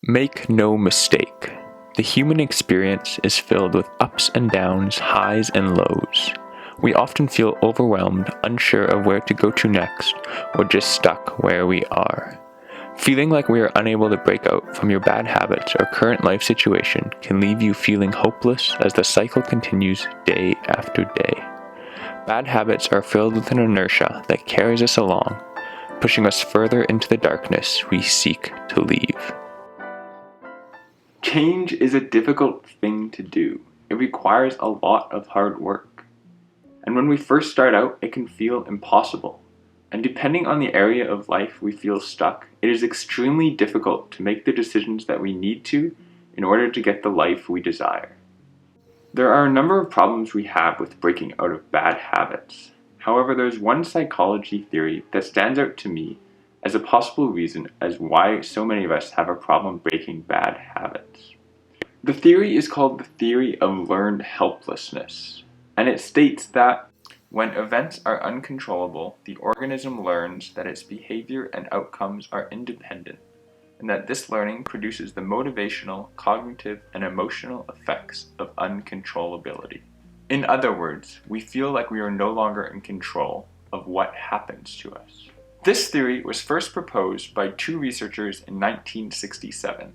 Make no mistake, the human experience is filled with ups and downs, highs and lows. We often feel overwhelmed, unsure of where to go to next, or just stuck where we are. Feeling like we are unable to break out from your bad habits or current life situation can leave you feeling hopeless as the cycle continues day after day. Bad habits are filled with an inertia that carries us along, pushing us further into the darkness we seek to leave. Change is a difficult thing to do. It requires a lot of hard work. And when we first start out, it can feel impossible. And depending on the area of life we feel stuck, it is extremely difficult to make the decisions that we need to in order to get the life we desire. There are a number of problems we have with breaking out of bad habits. However, there's one psychology theory that stands out to me as a possible reason as why so many of us have a problem breaking bad habits. The theory is called the theory of learned helplessness, and it states that when events are uncontrollable, the organism learns that its behavior and outcomes are independent, and that this learning produces the motivational, cognitive, and emotional effects of uncontrollability. In other words, we feel like we are no longer in control of what happens to us. This theory was first proposed by two researchers in 1967.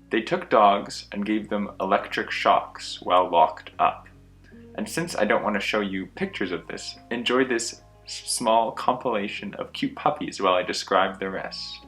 They took dogs and gave them electric shocks while locked up. And since I don't want to show you pictures of this, enjoy this small compilation of cute puppies while I describe the rest.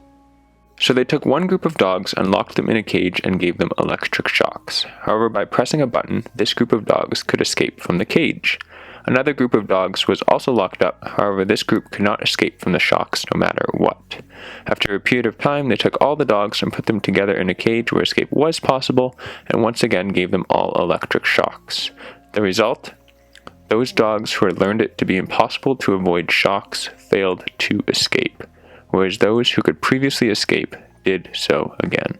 So they took one group of dogs and locked them in a cage and gave them electric shocks. However, by pressing a button, this group of dogs could escape from the cage. Another group of dogs was also locked up, however this group could not escape from the shocks no matter what. After a period of time, they took all the dogs and put them together in a cage where escape was possible, and once again gave them all electric shocks. The result? Those dogs who had learned it to be impossible to avoid shocks failed to escape, whereas those who could previously escape did so again.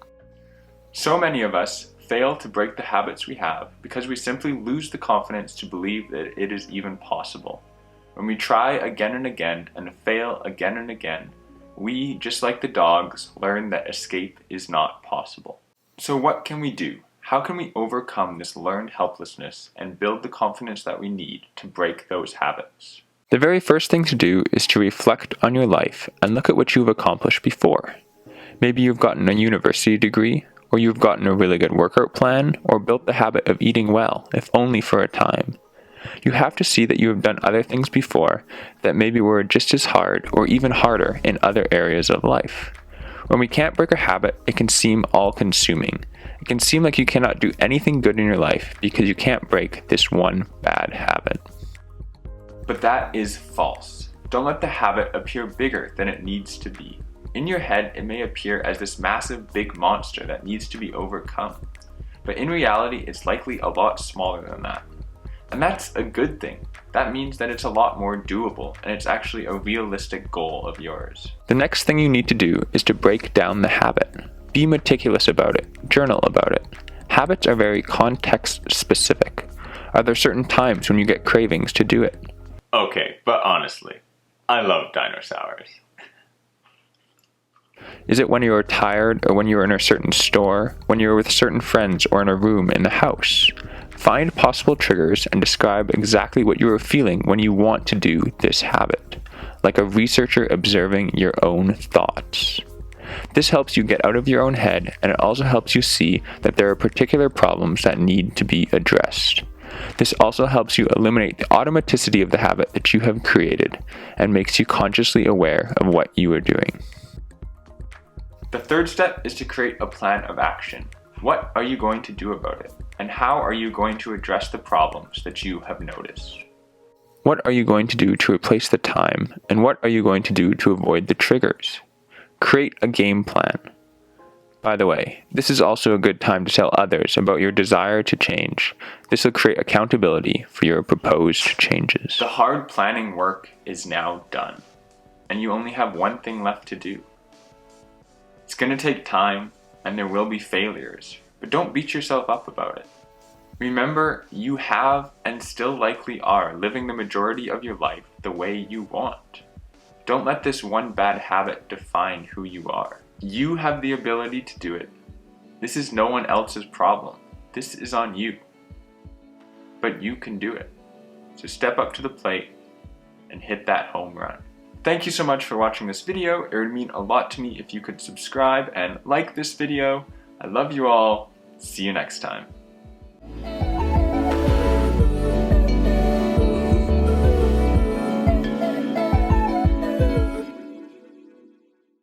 So many of us fail to break the habits we have because we simply lose the confidence to believe that it is even possible. When we try again and again and fail again and again, we, just like the dogs, learn that escape is not possible. So what can we do? How can we overcome this learned helplessness and build the confidence that we need to break those habits? The very first thing to do is to reflect on your life and look at what you've accomplished before. Maybe you've gotten a university degree, or you've gotten a really good workout plan, or built the habit of eating well, if only for a time. You have to see that you have done other things before that maybe were just as hard or even harder in other areas of life. When we can't break a habit, it can seem all-consuming. It can seem like you cannot do anything good in your life because you can't break this one bad habit. But that is false. Don't let the habit appear bigger than it needs to be. In your head, it may appear as this massive big monster that needs to be overcome. But in reality, it's likely a lot smaller than that. And that's a good thing. That means that it's a lot more doable, and it's actually a realistic goal of yours. The next thing you need to do is to break down the habit. Be meticulous about it. Journal about it. Habits are very context specific. Are there certain times when you get cravings to do it? Okay, but honestly, I love dinosaurs. Is it when you are tired, or when you are in a certain store, when you are with certain friends, or in a room in the house? Find possible triggers and describe exactly what you are feeling when you want to do this habit, like a researcher observing your own thoughts. This helps you get out of your own head, and it also helps you see that there are particular problems that need to be addressed. This also helps you eliminate the automaticity of the habit that you have created and makes you consciously aware of what you are doing. The third step is to create a plan of action. What are you going to do about it? And how are you going to address the problems that you have noticed? What are you going to do to replace the time? And what are you going to do to avoid the triggers? Create a game plan. By the way, this is also a good time to tell others about your desire to change. This will create accountability for your proposed changes. The hard planning work is now done, and you only have one thing left to do. It's going to take time, and there will be failures, but don't beat yourself up about it. Remember, you have and still likely are living the majority of your life the way you want. Don't let this one bad habit define who you are. You have the ability to do it, This is no one else's problem. This is on you. But you can do it. So step up to the plate and hit that home run. Thank you so much for watching this video. It would mean a lot to me if you could subscribe and like this video. I love you all. See you next time.